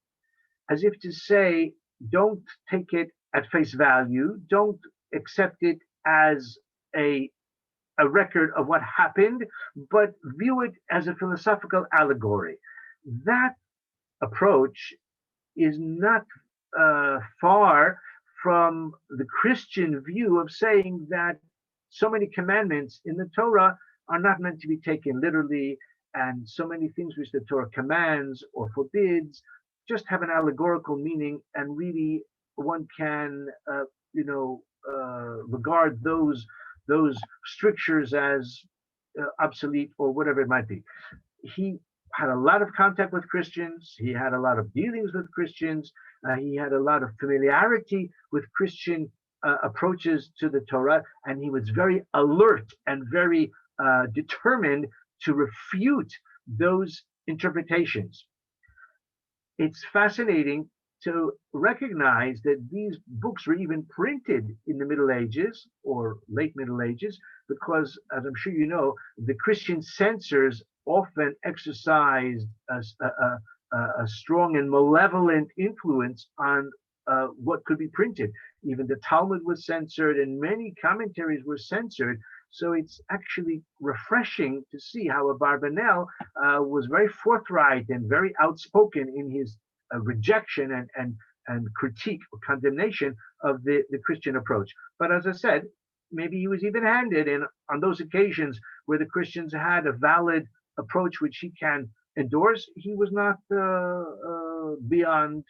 as if to say, don't take it at face value, don't accept it as a record of what happened, but view it as a philosophical allegory. That approach is not far from the Christian view of saying that so many commandments in the Torah are not meant to be taken literally, and so many things which the Torah commands or forbids just have an allegorical meaning, and really one can regard those strictures as obsolete or whatever it might be. He had a lot of contact with Christians. He had a lot of dealings with Christians. He had a lot of familiarity with Christian approaches to the Torah, and he was very alert and very determined to refute those interpretations. It's fascinating to recognize that these books were even printed in the Middle Ages or late Middle Ages, because, as I'm sure you know, the Christian censors often exercised a strong and malevolent influence on what could be printed. Even the Talmud was censored and many commentaries were censored. So it's actually refreshing to see how Abarbanel was very forthright and very outspoken in his rejection and critique or condemnation of the Christian approach. But as I said, maybe he was even-handed, and on those occasions where the Christians had a valid approach which he can endorse, he was not beyond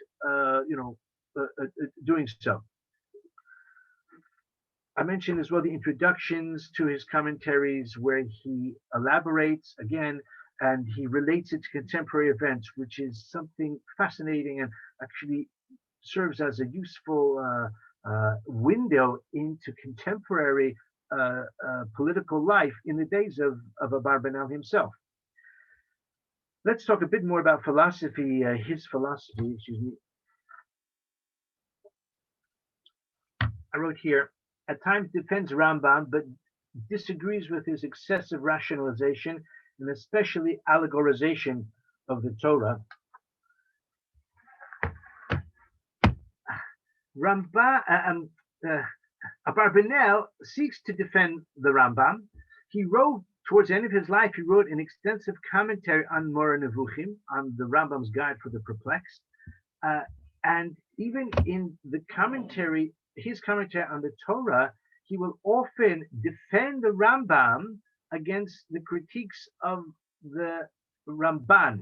doing so. I mentioned as well the introductions to his commentaries where he elaborates again and he relates it to contemporary events, which is something fascinating and actually serves as a useful window into contemporary political life in the days of Abarbanel himself. Let's talk a bit more about philosophy, his philosophy, excuse me. I wrote here, at times defends Rambam, but disagrees with his excessive rationalization and especially allegorization of the Torah. Abarbanel seeks to defend the Rambam. He wrote, towards the end of his life, he wrote an extensive commentary on Moreh Nevuchim, on the Rambam's Guide for the Perplexed. And even in the commentary, his commentary on the Torah, he will often defend the Rambam against the critiques of the Ramban.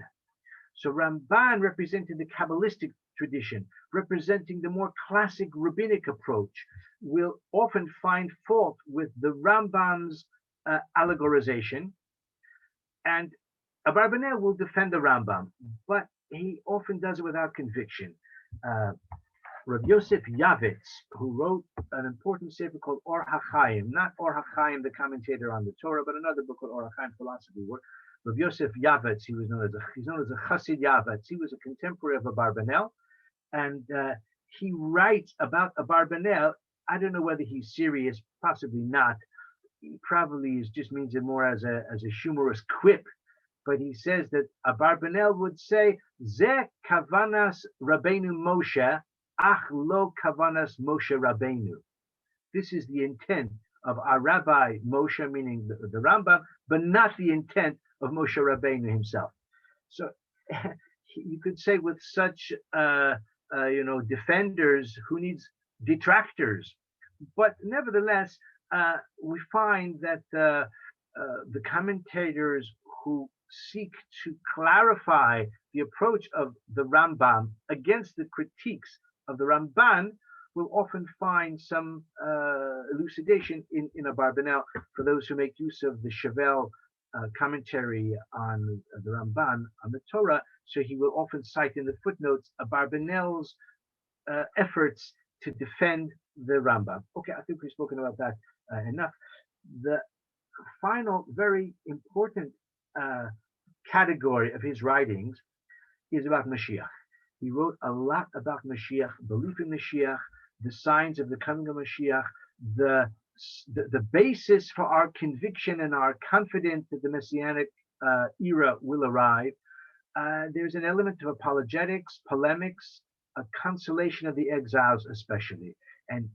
So Ramban represented the Kabbalistic tradition, representing the more classic rabbinic approach, will often find fault with the Rambam's allegorization. And Abarbanel will defend the Rambam, but he often does it without conviction. Rav Yosef Yavitz, who wrote an important sefer called Or HaChaim, not Or HaChaim, the commentator on the Torah, but another book called Or HaChaim, philosophy work. Rav Yosef Yavitz, he's known as a Chassid Yavitz. He was a contemporary of Abarbanel, and he writes about Abarbanel. I don't know whether he's serious, possibly not. He probably just means it more as a humorous quip. But he says that Abarbanel would say, "Ze kavanas Rabbeinu Moshe, ach lo kavanas Moshe Rabbeinu." This is the intent of our Rabbi Moshe, meaning the Rambam, but not the intent of Moshe Rabbeinu himself. So you could say with such defenders, who needs detractors? But nevertheless, we find that the commentators who seek to clarify the approach of the Rambam against the critiques of the Ramban will often find some elucidation in Abarbanel. For those who make use of the Chevelle commentary on the Ramban on the Torah, so he will often cite in the footnotes Abarbanel's efforts to defend the Rambam. Okay, I think we've spoken about that enough. The final, very important category of his writings is about Mashiach. He wrote a lot about Mashiach, belief in Mashiach, the signs of the coming of Mashiach, the basis for our conviction and our confidence that the Messianic era will arrive. There's an element of apologetics, polemics, a consolation of the exiles especially. And,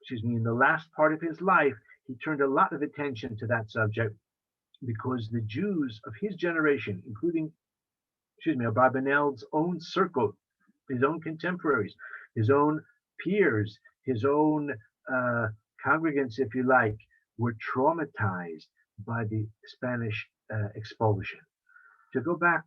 in the last part of his life, he turned a lot of attention to that subject because the Jews of his generation, including, Abarbanel's own circle, his own contemporaries, his own peers, his own congregants, if you like, were traumatized by the Spanish expulsion. To go back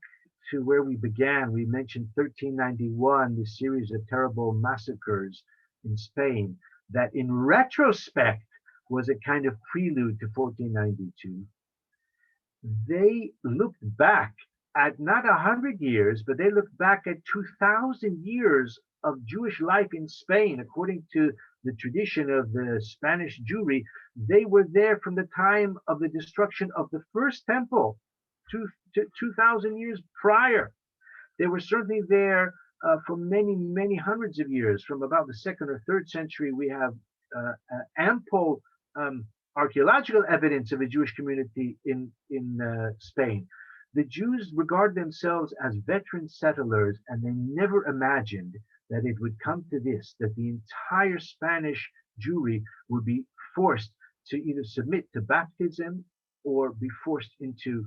to where we began, we mentioned 1391, the series of terrible massacres in Spain, that in retrospect was a kind of prelude to 1492. They looked back at not 100 years, but they looked back at 2,000 years of Jewish life in Spain. According to the tradition of the Spanish Jewry, they were there from the time of the destruction of the first temple, 2,000 years prior. They were certainly there for many, many hundreds of years. From about the 2nd or 3rd century, we have ample archaeological evidence of a Jewish community in Spain. The Jews regard themselves as veteran settlers, and they never imagined that it would come to this, that the entire Spanish Jewry would be forced to either submit to baptism or be forced into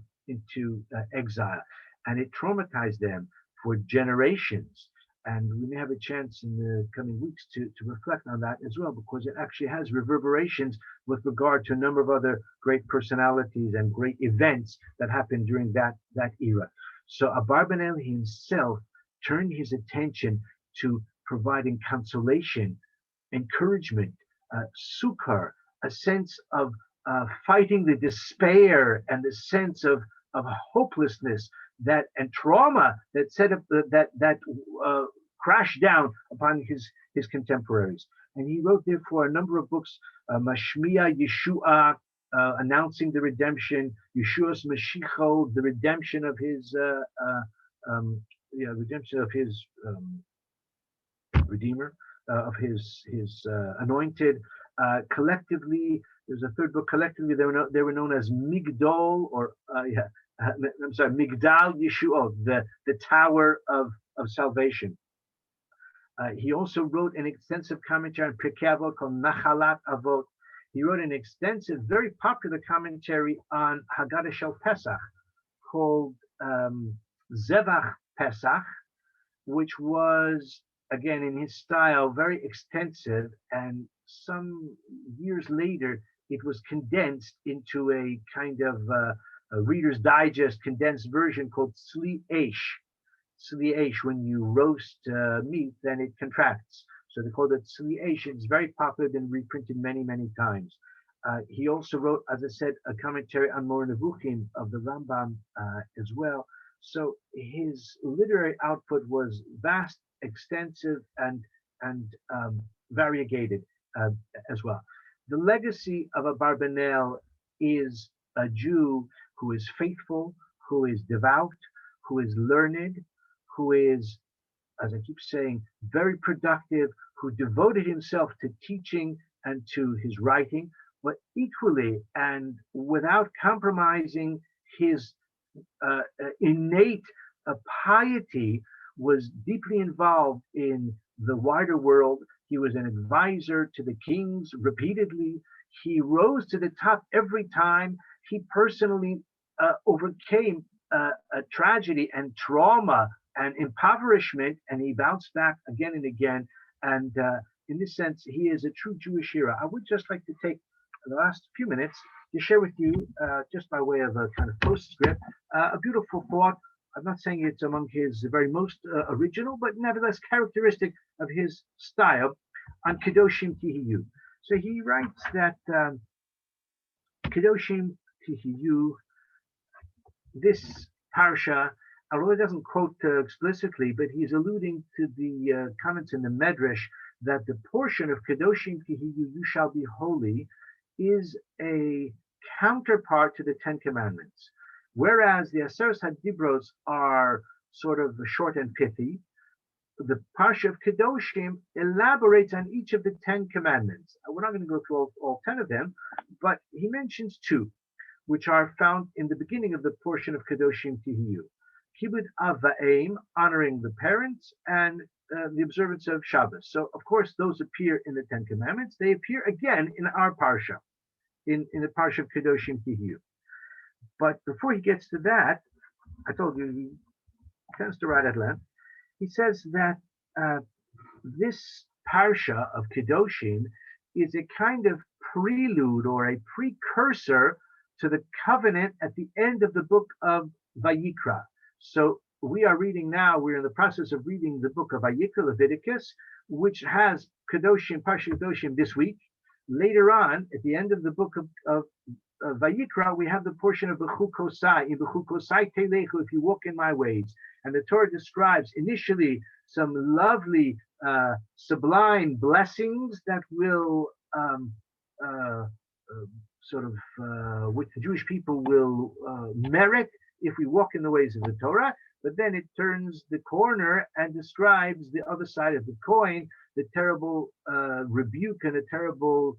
exile. And it traumatized them for generations. And we may have a chance in the coming weeks to reflect on that as well, because it actually has reverberations with regard to a number of other great personalities and great events that happened during that era. So Abarbanel himself turned his attention to providing consolation, encouragement, succor, a sense of fighting the despair and the sense of hopelessness and trauma that set up that crashed down upon his contemporaries. And he wrote, therefore, a number of books, Mashmiya Yeshua, announcing the redemption, Yeshua's Mashicho, the redemption of his Redeemer, of his anointed. Collectively, there's a third book. Collectively, they were known as Migdol, or Migdal Yeshua, the Tower of Salvation. He also wrote an extensive commentary on Pirkei Avot called Nachalat Avot. He wrote an extensive, very popular commentary on Haggadah Shel Pesach called Zevach Pesach, which was, again, in his style, very extensiv, and some years later, it was condensed into a kind of a Reader's Digest condensed version called Tzli Eish. Tzli Eish, when you roast meat, then it contracts. So they called it Tzli Eish. It's very popular, been reprinted many, many times. He also wrote, as I said, a commentary on Moreh Nevuchim of the Rambam as well. So his literary output was vast, extensive, and variegated as well. The legacy of Abarbanel is a Jew who is faithful, who is devout, who is learned, who is, as I keep saying, very productive, who devoted himself to teaching and to his writing, but equally and without compromising his innate piety, was deeply involved in the wider world. He was an advisor to the kings repeatedly. He rose to the top every time. He personally overcame a tragedy and trauma and impoverishment, and he bounced back again and again. And in this sense, he is a true Jewish hero. I would just like to take the last few minutes to share with you, just by way of a kind of postscript, a beautiful thought. I'm not saying it's among his very most original, but nevertheless characteristic of his style, on Kedoshim Tihiyu. So he writes that Kedoshim Tihiyu, this parsha, although it doesn't quote explicitly, but he's alluding to the comments in the Medrash that the portion of Kedoshim Tihiyu, you shall be holy, is a counterpart to the Ten Commandments. Whereas the Aseret HaDibros are sort of short and pithy, the Parsha of Kedoshim elaborates on each of the 10 commandments. We're not going to go through all 10 of them, but he mentions 2, which are found in the beginning of the portion of Kedoshim Tihiyu. Kibud Av Va'em, honoring the parents, and the observance of Shabbos. So, of course, those appear in the 10 commandments. They appear again in our Parsha, in the Parsha of Kedoshim Tihiyu. But before he gets to that, I told you he tends to write at length. He says that this parsha of Kedoshim is a kind of prelude or a precursor to the covenant at the end of the book of Vayikra. So we are reading now, we're in the process of reading the book of Vayikra, Leviticus, which has Kedoshim, Parsha Kedoshim this week. Later on, at the end of the book of Vayikra, we have the portion of B'chukosai, in B'chukosai Telechu, if you walk in my ways. And the Torah describes initially some lovely, sublime blessings that will which the Jewish people will merit if we walk in the ways of the Torah. But then it turns the corner and describes the other side of the coin, the terrible rebuke and the terrible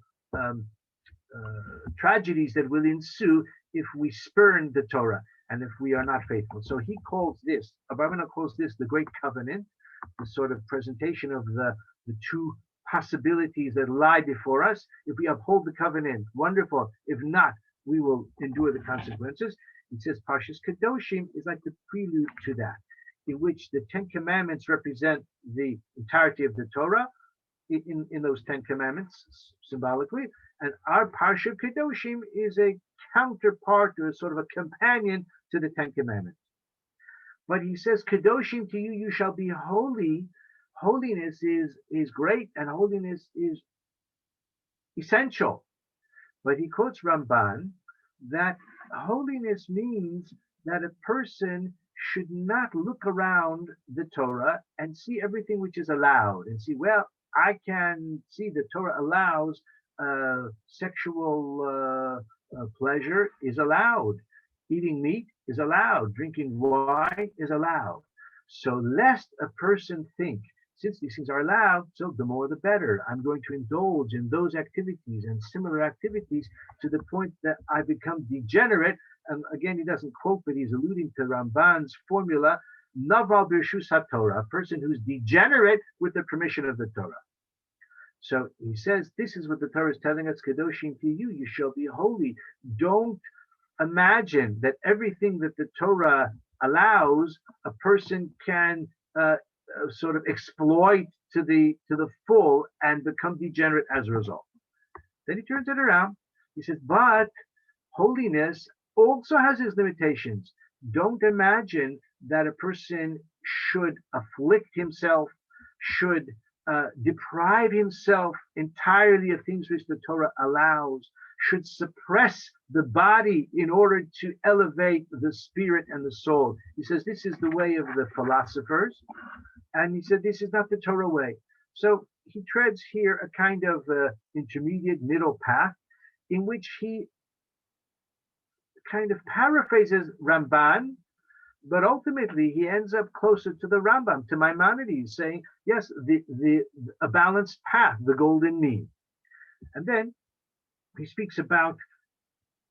tragedies that will ensue if we spurn the Torah and if we are not faithful. So he calls this, Abarbanel calls this the Great Covenant, the sort of presentation of the 2 possibilities that lie before us. If we uphold the covenant, wonderful. If not, we will endure the consequences. He says Parshas Kedoshim is like the prelude to that, in which the 10 commandments represent the entirety of the Torah in those 10 commandments symbolically, and our Parsha Kedoshim is a counterpart or sort of a companion to the 10 commandments. But he says, Kedoshim to you, you shall be holy. Holiness is great and holiness is essential. But he quotes Ramban that holiness means that a person should not look around the Torah and see everything which is allowed and see, well, I can see the Torah allows sexual pleasure is allowed, eating meat is allowed, drinking wine is allowed. So lest a person think, since these things are allowed, so the more the better. I'm going to indulge in those activities and similar activities to the point that I become degenerate. And again, he doesn't quote, but he's alluding to Ramban's formula, Naval Birshus HaTorah, a person who's degenerate with the permission of the Torah. So he says, this is what the Torah is telling us, Kedoshim to you, you shall be holy. Don't imagine that everything that the Torah allows, a person can sort of exploit to the full and become degenerate as a result. Then he turns it around. He says, but holiness also has its limitations. Don't imagine that a person should afflict himself, should deprive himself entirely of things which the Torah allows, should suppress the body in order to elevate the spirit and the soul. He says this is the way of the philosophers, and he said this is not the Torah way. So he treads here a kind of intermediate middle path in which he kind of paraphrases Ramban, but ultimately he ends up closer to the Rambam, to Maimonides, saying, yes, a balanced path, the golden mean. And then he speaks about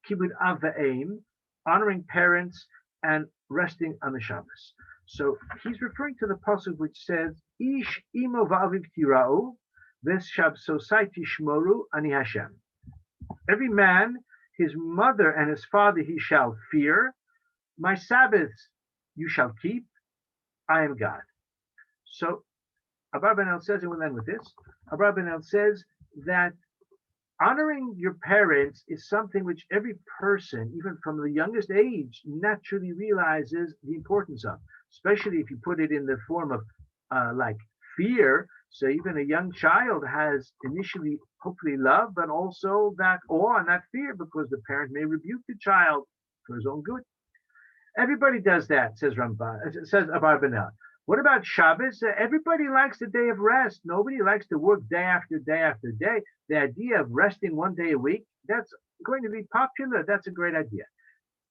Kibud Av V'Eim, honoring parents and resting on the Shabbos. So he's referring to the pasuk which says, Ish imo v'aviv tira'u, v'shabsosai tishmoru ani Hashem. Every man, his mother and his father he shall fear. My Sabbaths you shall keep. I am God. So Abarbanel says, and we'll end with this, Abarbanel says that honoring your parents is something which every person, even from the youngest age, naturally realizes the importance of, especially if you put it in the form of like fear. So even a young child has initially, hopefully, love, but also that awe and that fear, because the parent may rebuke the child for his own good. Everybody does that, says Abarbanel. What about Shabbos? Everybody likes the day of rest. Nobody likes to work day after day after day. The idea of resting one day a week, that's going to be popular. That's a great idea.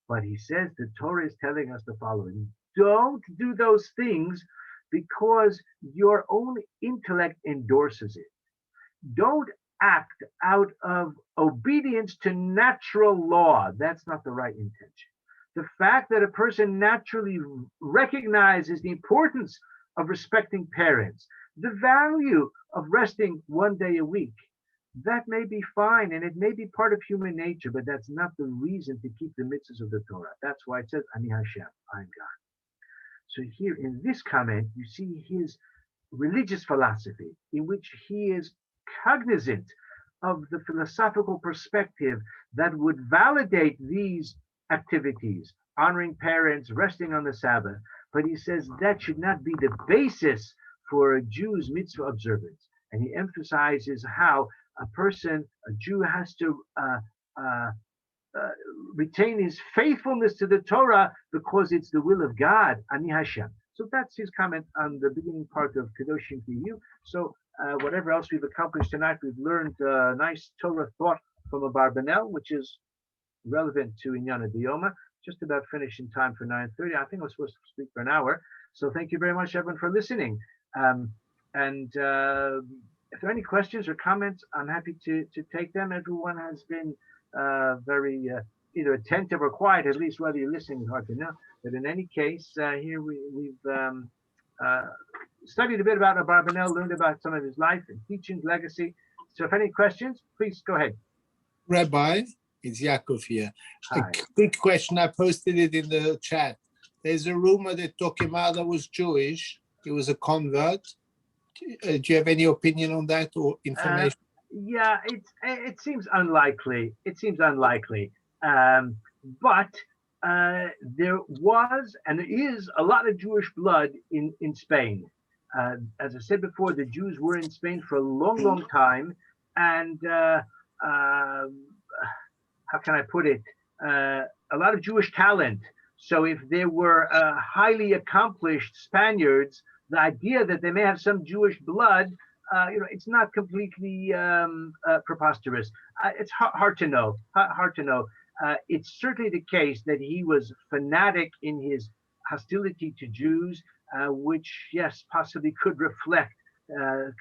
But he says the Torah is telling us the following. Don't do those things because your own intellect endorses it. Don't act out of obedience to natural law. That's not the right intention. The fact that a person naturally recognizes the importance of respecting parents, the value of resting one day a week, that may be fine and it may be part of human nature, but that's not the reason to keep the mitzvahs of the Torah. That's why it says, Ani Hashem, I'm God. So here in this comment, you see his religious philosophy in which he is cognizant of the philosophical perspective that would validate these activities, honoring parents, resting on the Sabbath. But he says that should not be the basis for a Jew's mitzvah observance. And he emphasizes how a person, a Jew, has to retain his faithfulness to the Torah because it's the will of God, Ani Hashem. So that's his comment on the beginning part of Kedoshim to you. So whatever else we've accomplished tonight, we've learned a nice Torah thought from Abarbanel, which is relevant to Inyana Dioma. Just about finished in time for 9:30. I think I was supposed to speak for an hour. So thank you very much, everyone, for listening. If there are any questions or comments, I'm happy to take them. Everyone has been very either attentive or quiet, at least whether you're listening is hard to know. But in any case, here we've studied a bit about Abarbanel, learned about some of his life and teachings, legacy. So if any questions, please go ahead. Rabbi, it's Yaakov here. Hi. A quick question. I posted it in the chat. There's a rumor that Torquemada was Jewish. He was a convert. Do you have any opinion on that or information? Yeah, it seems unlikely. It seems unlikely. But there was and there is a lot of Jewish blood in Spain. As I said before, the Jews were in Spain for a long, long time. And how can I put it? A lot of Jewish talent. So if there were highly accomplished Spaniards, the idea that they may have some Jewish blood, it's not completely preposterous. It's hard to know. Hard to know. It's certainly the case that he was fanatic in his hostility to Jews, which, yes, possibly could reflect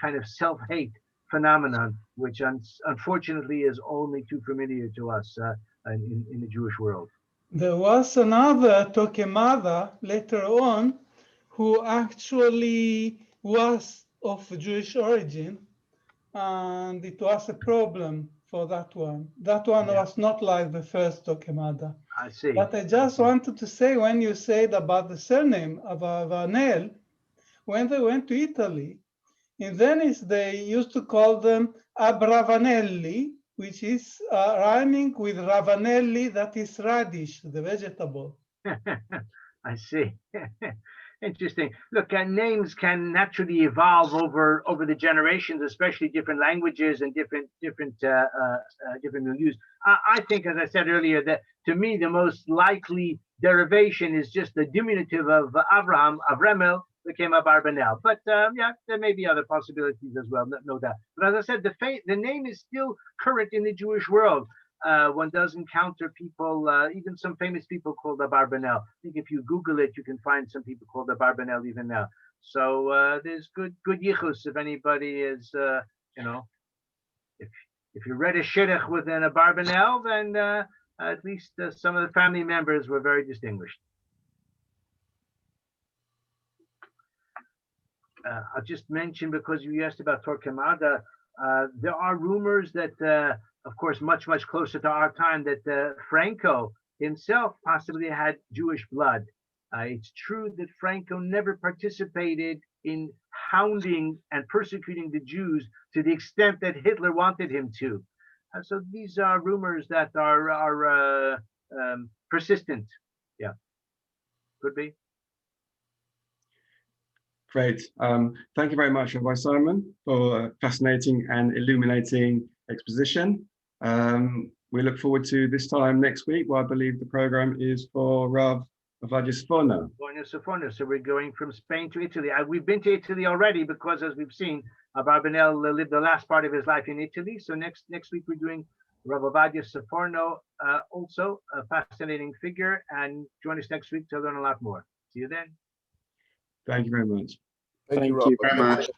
kind of self-hate phenomenon, which unfortunately is only too familiar to us in the Jewish world. There was another Torquemada later on who actually was of Jewish origin, and it was a problem for that one. That one was not like the first Torquemada. I see. But I just wanted to say, when you said about the surname of Abarbanel, when they went to Italy, in Venice, they used to call them Abravanelli, which is rhyming with Ravanelli, that is radish, the vegetable. I see. Interesting. Look, names can naturally evolve over the generations, especially different languages and different milieux. I think, as I said earlier, that to me the most likely derivation is just the diminutive of Avremel became Abarbanel. But yeah, there may be other possibilities as well, no doubt. But as I said, the name is still current in the Jewish world. One does encounter people, even some famous people called Abarbanel. I think if you Google it, you can find some people called Abarbanel even now. So there's good yichus if anybody is, if you read a shidduch with an Abarbanel, then at least some of the family members were very distinguished. I'll just mention, because you asked about Torquemada, there are rumors that, of course, much closer to our time, that Franco himself possibly had Jewish blood. It's true that Franco never participated in hounding and persecuting the Jews to the extent that Hitler wanted him to. So these are rumors that are persistent. Yeah, could be. Great. Thank you very much, Rabbi Simon, for a fascinating and illuminating exposition. We look forward to this time next week, where I believe the program is for Rav Ovadia Sforno. So we're going from Spain to Italy. We've been to Italy already, because as we've seen, Abarbanel lived the last part of his life in Italy. So next week we're doing Rav Ovadia Sforno, also a fascinating figure. And join us next week to learn a lot more. See you then. Thank you very much. Thank you very much.